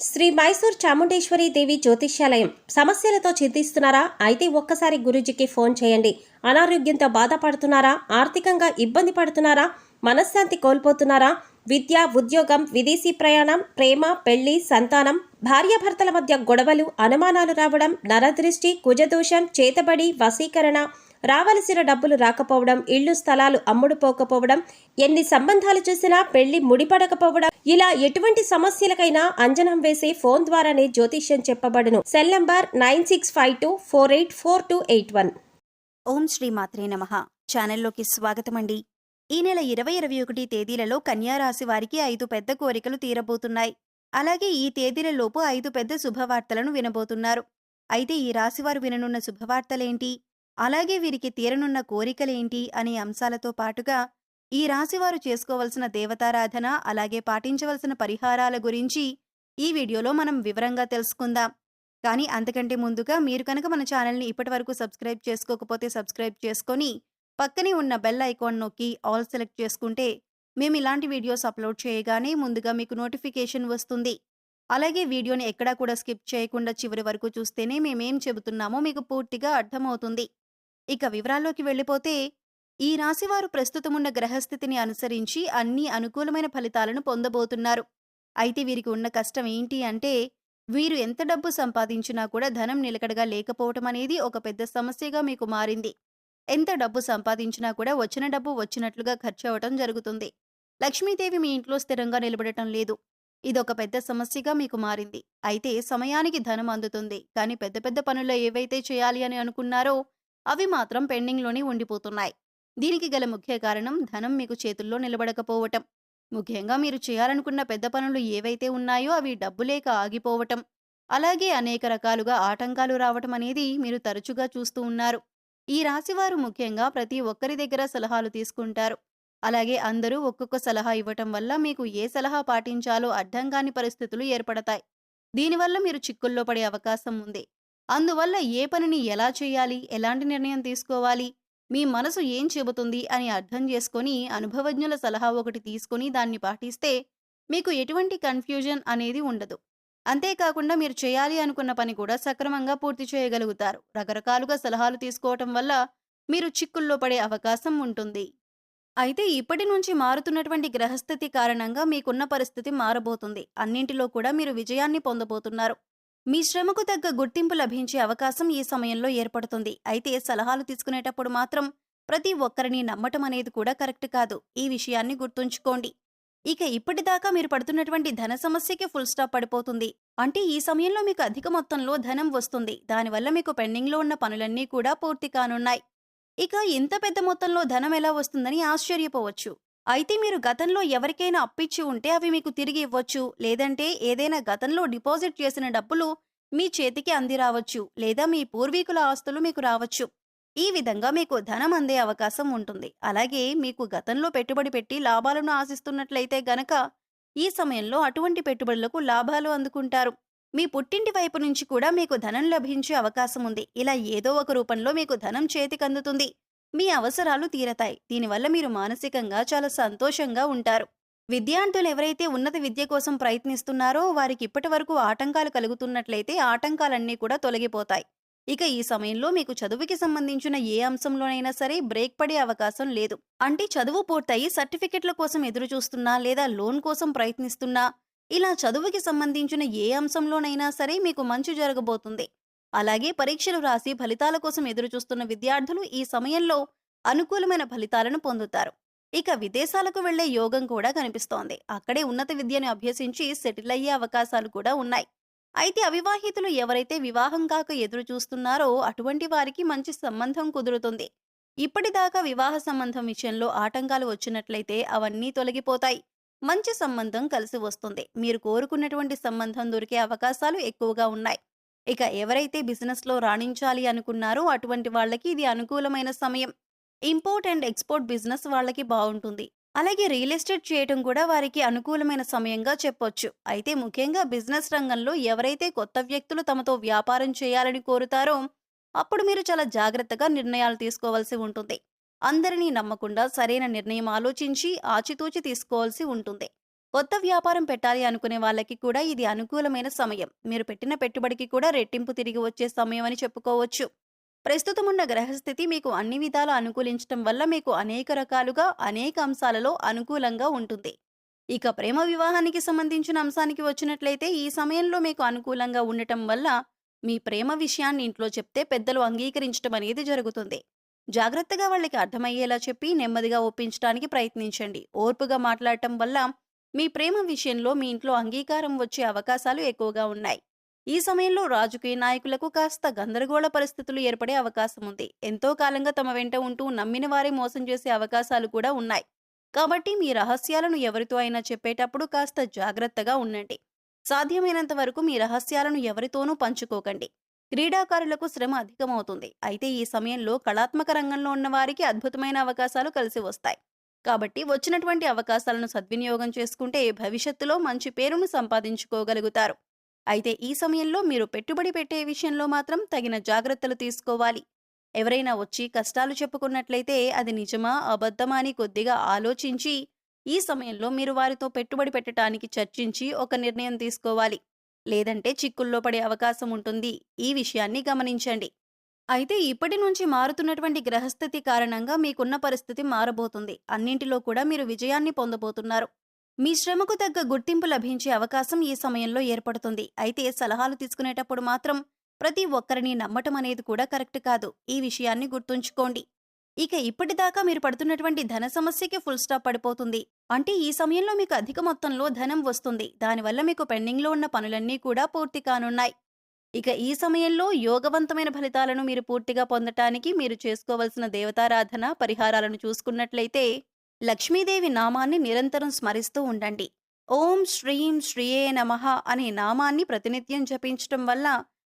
శ్రీ మైసూర్ చాముండేశ్వరి దేవి జ్యోతిష్యాలయం. సమస్యలతో చింతిస్తున్నారా? అయితే ఒక్కసారి గురూజీకి ఫోన్ చేయండి. అనారోగ్యంతో బాధపడుతున్నారా? ఆర్థికంగా ఇబ్బంది పడుతున్నారా? మనశ్శాంతి కోల్పోతున్నారా? విద్య, ఉద్యోగం, విదేశీ ప్రయాణం, ప్రేమ, పెళ్లి, సంతానం, భార్యాభర్తల మధ్య గొడవలు, అనుమానాలు రావడం, నరదృష్టి, కుజదోషం, చేతబడి, వశీకరణ, రావలసిన డబ్బులు రాకపోవడం, ఇళ్లు స్థలాలు అమ్ముడుపోకపోవడం, ఎన్ని సంబంధాలు చూసినా పెళ్లి ముడిపడకపోవడం, ఇలా ఎటువంటి సమస్యలకైనా అంజనం వేసే ఫోన్ ద్వారానే జ్యోతిష్యం చెప్పబడును. Cell number 9652484281. ఓం శ్రీ మాత్రే నమః. ఛానల్లోకి స్వాగతమండి. ఈ నెల 20-21 తేదీలలో కన్యారాశి వారికి 5 పెద్ద కోరికలు తీరబోతున్నాయి. అలాగే ఈ తేదీలలోపు 5 పెద్ద శుభవార్తలను వినబోతున్నారు. అయితే ఈ రాశివారు విననున్న శుభవార్తలేంటి, అలాగే వీరికి తీరనున్న కోరికలేంటి అనే అంశాలతో పాటుగా ఈ రాశివారు చేసుకోవలసిన దేవతారాధన, అలాగే పాటించవలసిన పరిహారాల గురించి ఈ వీడియోలో మనం వివరంగా తెలుసుకుందాం. కానీ అంతకంటే ముందుగా మీరు కనుక మన ఛానల్ని ఇప్పటివరకు సబ్స్క్రైబ్ చేసుకోకపోతే సబ్స్క్రైబ్ చేసుకొని పక్కనే ఉన్న బెల్ ఐకాన్ నొక్కి ఆల్ సెలెక్ట్ చేసుకుంటే మేము ఇలాంటి వీడియోస్ అప్లోడ్ చేయగానే ముందుగా మీకు నోటిఫికేషన్ వస్తుంది. అలాగే వీడియోని ఎక్కడా కూడా స్కిప్ చేయకుండా చివరి వరకు చూస్తేనే మేమేం చెబుతున్నామో మీకు పూర్తిగా అర్థమవుతుంది. ఇక వివరాల్లోకి వెళ్ళిపోతే, ఈ రాశివారు ప్రస్తుతమున్న గ్రహస్థితిని అనుసరించి అన్ని అనుకూలమైన ఫలితాలను పొందబోతున్నారు. అయితే వీరికి ఉన్న కష్టం ఏంటి అంటే, వీరు ఎంత డబ్బు సంపాదించినా కూడా ధనం నిలకడగా లేకపోవటం అనేది ఒక పెద్ద సమస్యగా మీకు మారింది. ఎంత డబ్బు సంపాదించినా కూడా వచ్చిన డబ్బు వచ్చినట్లుగా ఖర్చు అవటం జరుగుతుంది. లక్ష్మీదేవి మీ ఇంట్లో స్థిరంగా నిలబడటం లేదు. ఇదొక పెద్ద సమస్యగా మీకు మారింది. అయితే సమయానికి ధనం అందుతుంది, కానీ పెద్ద పెద్ద పనులు ఏవైతే చేయాలి అని అనుకున్నారో అవి మాత్రం పెండింగ్లోనే ఉండిపోతున్నాయి. దీనికి గల ముఖ్య కారణం ధనం మీకు చేతుల్లో నిలబడకపోవటం. ముఖ్యంగా మీరు చేయాలనుకున్న పెద్ద పనులు ఏవైతే ఉన్నాయో అవి డబ్బు లేక ఆగిపోవటం, అలాగే అనేక రకాలుగా ఆటంకాలు రావటం అనేది మీరు తరచుగా చూస్తూ ఉన్నారు. ఈ రాశివారు ముఖ్యంగా ప్రతి ఒక్కరి దగ్గర సలహాలు తీసుకుంటారు. అలాగే అందరూ ఒక్కొక్క సలహా ఇవ్వటం వల్ల మీకు ఏ సలహా పాటించాలో అర్థం కాని పరిస్థితులు ఏర్పడతాయి. దీనివల్ల మీరు చిక్కుల్లో పడే అవకాశం ఉంది. అందువల్ల ఏ పనిని ఎలా చేయాలి, ఎలాంటి నిర్ణయం తీసుకోవాలి, మీ మనసు ఏం చెబుతుంది అని అర్థం చేసుకొని అనుభవజ్ఞుల సలహా ఒకటి తీసుకొని దాన్ని పాటిస్తే మీకు ఎటువంటి కన్ఫ్యూజన్ అనేది ఉండదు. అంతేకాకుండా మీరు చేయాలి అనుకున్న పని కూడా సక్రమంగా పూర్తి చేయగలుగుతారు. రకరకాలుగా సలహాలు తీసుకోవటం వల్ల మీరు చిక్కుల్లో పడే అవకాశం ఉంటుంది. అయితే ఇప్పటి నుంచి మారుతున్నటువంటి గ్రహస్థితి కారణంగా మీకున్న పరిస్థితి మారబోతుంది. అన్నింటిలో కూడా మీరు విజయాన్ని పొందబోతున్నారు. మీ శ్రమకు తగ్గ గుర్తింపు లభించే అవకాశం ఈ సమయంలో ఏర్పడుతుంది. అయితే సలహాలు తీసుకునేటప్పుడు మాత్రం ప్రతి ఒక్కరిని నమ్మటం అనేది కూడా కరెక్ట్ కాదు. ఈ విషయాన్ని గుర్తుంచుకోండి. ఇక ఇప్పటిదాకా మీరు పడుతున్నటువంటి ధన సమస్యకి ఫుల్ స్టాప్ పడిపోతుంది. అంటే ఈ సమయంలో మీకు అధిక మొత్తంలో ధనం వస్తుంది. దానివల్ల మీకు పెండింగ్లో ఉన్న పనులన్నీ కూడా పూర్తి కానున్నాయి. ఇక ఇంత పెద్ద మొత్తంలో ధనం ఎలా వస్తుందని ఆశ్చర్యపోవచ్చు. అయితే మీరు గతంలో ఎవరికైనా అప్పిచ్చి ఉంటే అవి మీకు తిరిగి ఇవ్వచ్చు. లేదంటే ఏదైనా గతంలో డిపాజిట్ చేసిన డబ్బులు మీ చేతికి అంది రావచ్చు. లేదా మీ పూర్వీకుల ఆస్తులు మీకు రావచ్చు. ఈ విధంగా మీకు ధనం అందే అవకాశం ఉంటుంది. అలాగే మీకు గతంలో పెట్టుబడి పెట్టి లాభాలను ఆశిస్తున్నట్లయితే గనక ఈ సమయంలో అటువంటి పెట్టుబడులకు లాభాలు అందుకుంటారు. మీ పుట్టింటి వైపు నుంచి కూడా మీకు ధనం లభించే అవకాశం ఉంది. ఇలా ఏదో ఒక రూపంలో మీకు ధనం చేతికందుతుంది. మీ అవసరాలు తీరతాయి. దీనివల్ల మీరు మానసికంగా చాలా సంతోషంగా ఉంటారు. విద్యార్థులు ఎవరైతే ఉన్నత విద్య కోసం ప్రయత్నిస్తున్నారో వారికి ఇప్పటి వరకు ఆటంకాలు కలుగుతున్నట్లయితే ఆటంకాలన్నీ కూడా తొలగిపోతాయి. ఇక ఈ సమయంలో మీకు చదువుకి సంబంధించిన ఏ అంశంలోనైనా సరే బ్రేక్ పడే అవకాశం లేదు. అంటే చదువు పూర్తయి సర్టిఫికెట్ల కోసం ఎదురు చూస్తున్నా, లేదా లోన్ కోసం ప్రయత్నిస్తున్నా, ఇలా చదువుకి సంబంధించిన ఏ అంశంలోనైనా సరే మీకు మంచి జరగబోతుంది. అలాగే పరీక్షలు రాసి ఫలితాల కోసం ఎదురుచూస్తున్న విద్యార్థులు ఈ సమయంలో అనుకూలమైన ఫలితాలను పొందుతారు. ఇక విదేశాలకు వెళ్లే యోగం కూడా కనిపిస్తోంది. అక్కడే ఉన్నత విద్యను అభ్యసించి సెటిల్ అయ్యే అవకాశాలు కూడా ఉన్నాయి. అయితే అవివాహితులు ఎవరైతే వివాహం కాక ఎదురు చూస్తున్నారో అటువంటి వారికి మంచి సంబంధం కుదురుతుంది. ఇప్పటిదాకా వివాహ సంబంధం విషయంలో ఆటంకాలు వచ్చినట్లయితే అవన్నీ తొలగిపోతాయి. మంచి సంబంధం కలిసి వస్తుంది. మీరు కోరుకున్నటువంటి సంబంధం దొరికే అవకాశాలు ఎక్కువగా ఉన్నాయి. ఇక ఎవరైతే బిజినెస్లో రాణించాలి అనుకున్నారో అటువంటి వాళ్ళకి ఇది అనుకూలమైన సమయం. ఇంపోర్ట్ అండ్ ఎక్స్పోర్ట్ బిజినెస్ వాళ్ళకి బాగుంటుంది. అలాగే రియల్ ఎస్టేట్ చేయటం కూడా వారికి అనుకూలమైన సమయంగా చెప్పొచ్చు. అయితే ముఖ్యంగా బిజినెస్ రంగంలో ఎవరైతే కొత్త వ్యక్తులు తమతో వ్యాపారం చేయాలని కోరుతారో అప్పుడు మీరు చాలా జాగ్రత్తగా నిర్ణయాలు తీసుకోవాల్సి ఉంటుంది. అందరినీ నమ్మకుండా సరైన నిర్ణయం ఆలోచించి ఆచితూచి తీసుకోవాల్సి ఉంటుంది. కొత్త వ్యాపారం పెట్టాలి అనుకునే వాళ్ళకి కూడా ఇది అనుకూలమైన సమయం. మీరు పెట్టిన పెట్టుబడికి కూడా రెట్టింపు తిరిగి వచ్చే సమయం అని చెప్పుకోవచ్చు. ప్రస్తుతం ఉన్న గ్రహస్థితి మీకు అన్ని విధాలా అనుకూలించటం వల్ల మీకు అనేక రకాలుగా, అనేక అంశాలలో అనుకూలంగా ఉంటుంది. ఇక ప్రేమ వివాహానికి సంబంధించిన అంశానికి వచ్చినట్లయితే ఈ సమయంలో మీకు అనుకూలంగా ఉండటం వల్ల మీ ప్రేమ విషయాన్ని ఇంట్లో చెప్తే పెద్దలు అంగీకరించడం అనేది జరుగుతుంది. జాగ్రత్తగా వాళ్ళకి అర్థమయ్యేలా చెప్పి నెమ్మదిగా ఒప్పించడానికి ప్రయత్నించండి. ఓర్పుగా మాట్లాడటం వల్ల మీ ప్రేమ విషయంలో మీ ఇంట్లో అంగీకారం వచ్చే అవకాశాలు ఎక్కువగా ఉన్నాయి. ఈ సమయంలో రాజకీయ నాయకులకు కాస్త గందరగోళ పరిస్థితులు ఏర్పడే అవకాశం ఉంది. ఎంతో కాలంగా తమ వెంట ఉంటూ నమ్మిన వారే మోసం చేసే అవకాశాలు కూడా ఉన్నాయి. కాబట్టి మీ రహస్యాలను ఎవరితో అయినా చెప్పేటప్పుడు కాస్త జాగ్రత్తగా ఉండండి. సాధ్యమైనంత వరకు మీ రహస్యాలను ఎవరితోనూ పంచుకోకండి. క్రీడాకారులకు శ్రమ అధికమవుతుంది. అయితే ఈ సమయంలో కళాత్మక రంగంలో ఉన్న వారికి అద్భుతమైన అవకాశాలు కలిసి వస్తాయి. కాబట్టి వచ్చినటువంటి అవకాశాలను సద్వినియోగం చేసుకుంటే భవిష్యత్తులో మంచి పేరును సంపాదించుకోగలుగుతారు. అయితే ఈ సమయంలో మీరు పెట్టుబడి పెట్టే విషయంలో మాత్రం తగిన జాగ్రత్తలు తీసుకోవాలి. ఎవరైనా వచ్చి కష్టాలు చెప్పుకున్నట్లయితే అది నిజమా అబద్ధమా అని కొద్దిగా ఆలోచించి ఈ సమయంలో మీరు వారితో పెట్టుబడి పెట్టడానికి చర్చించి ఒక నిర్ణయం తీసుకోవాలి. లేదంటే చిక్కుల్లో పడే అవకాశం ఉంటుంది. ఈ విషయాన్ని గమనించండి. అయితే ఇప్పటి నుంచి మారుతున్నటువంటి గ్రహస్థితి కారణంగా మీకున్న పరిస్థితి మారబోతుంది. అన్నింటిలో కూడా మీరు విజయాన్ని పొందబోతున్నారు. మీ శ్రమకు తగ్గ గుర్తింపు లభించే అవకాశం ఈ సమయంలో ఏర్పడుతుంది. అయితే సలహాలు తీసుకునేటప్పుడు మాత్రం ప్రతి ఒక్కరిని నమ్మటం అనేది కూడా కరెక్ట్ కాదు. ఈ విషయాన్ని గుర్తుంచుకోండి. ఇక ఇప్పటిదాకా మీరు పడుతున్నటువంటి ధన సమస్యకి ఫుల్ స్టాప్ పడిపోతుంది. అంటే ఈ సమయంలో మీకు అధిక మొత్తంలో ధనం వస్తుంది. దానివల్ల మీకు పెండింగ్లో ఉన్న పనులన్నీ కూడా పూర్తి కానున్నాయి. ఇక ఈ సమయంలో యోగవంతమైన ఫలితాలను మీరు పూర్తిగా పొందటానికి మీరు చేసుకోవలసిన దేవతారాధన పరిహారాలను చూసుకున్నట్లయితే లక్ష్మీదేవి నామాన్ని నిరంతరం స్మరిస్తూ ఉండండి. ఓం శ్రీం శ్రీయే నమః అనే నామాన్ని ప్రతినిత్యం జపించటం వల్ల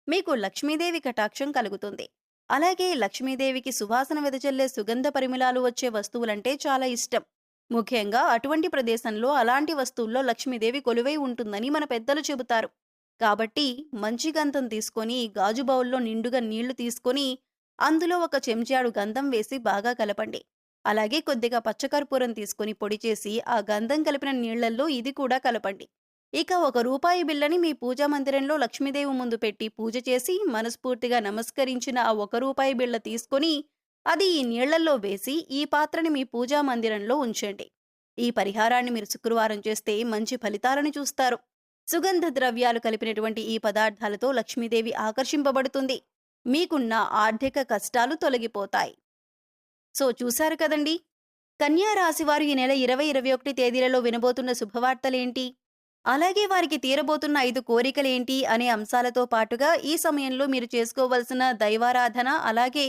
మీకు లక్ష్మీదేవి కటాక్షం కలుగుతుంది. అలాగే లక్ష్మీదేవికి సువాసన వెదజల్లే సుగంధ పరిమళాలు వచ్చే వస్తువులంటే చాలా ఇష్టం. ముఖ్యంగా అటువంటి ప్రదేశంలో అలాంటి వస్తువుల్లో లక్ష్మీదేవి కొలువై ఉంటుందని మన పెద్దలు చెబుతారు. కాబట్టి మంచి గంధం తీసుకొని గాజు బౌల్లో నిండుగా నీళ్లు తీసుకొని అందులో ఒక చెంచాడు గంధం వేసి బాగా కలపండి. అలాగే కొద్దిగా పచ్చకర్పూరం తీసుకొని పొడి చేసి ఆ గంధం కలిపిన నీళ్లల్లో ఇది కూడా కలపండి. ఇక ₹1 బిల్లని మీ పూజా మందిరంలో లక్ష్మీదేవి ముందు పెట్టి పూజ చేసి మనస్ఫూర్తిగా నమస్కరించిన ఆ ₹1 బిళ్ళ తీసుకొని అది ఈ నీళ్లల్లో వేసి ఈ పాత్రని మీ పూజా మందిరంలో ఉంచండి. ఈ పరిహారాన్ని మీరు శుక్రవారం చేస్తే మంచి ఫలితాలను చూస్తారు. సుగంధ ద్రవ్యాలు కలిపినటువంటి ఈ పదార్థాలతో లక్ష్మీదేవి ఆకర్షింపబడుతుంది. మీకున్న ఆర్థిక కష్టాలు తొలగిపోతాయి. సో చూశారు కదండి, కన్యా రాశివారు ఈ నెల 20-21 తేదీలలో వినబోతున్న శుభవార్తలేంటి, అలాగే వారికి తీరబోతున్న 5 కోరికలేంటి అనే అంశాలతో పాటుగా ఈ సమయంలో మీరు చేసుకోవలసిన దైవారాధన అలాగే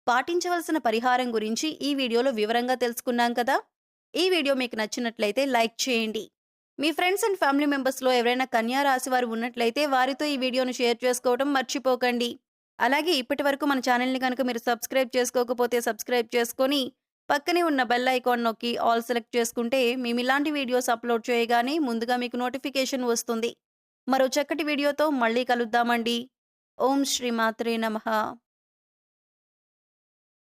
పాటించవలసిన పరిహారం గురించి ఈ వీడియోలో వివరంగా తెలుసుకున్నాం కదా. ఈ వీడియో మీకు నచ్చినట్లయితే లైక్ చేయండి. మీ ఫ్రెండ్స్ అండ్ ఫ్యామిలీ మెంబర్స్లో ఎవరైనా కన్యా రాశి వారు ఉన్నట్లయితే వారితో ఈ వీడియోను షేర్ చేసుకోవడం మర్చిపోకండి. అలాగే ఇప్పటి వరకు మన ఛానల్ని కనుక మీరు సబ్స్క్రైబ్ చేసుకోకపోతే సబ్స్క్రైబ్ చేసుకొని పక్కనే ఉన్న బెల్ ఐకాన్ నొక్కి ఆల్ సెలెక్ట్ చేసుకుంటే మేము ఇలాంటి వీడియోస్ అప్లోడ్ చేయగానే ముందుగా మీకు నోటిఫికేషన్ వస్తుంది. మరో చక్కటి వీడియోతో మళ్ళీ కలుద్దామండి. ఓం శ్రీ మాత్రే నమః.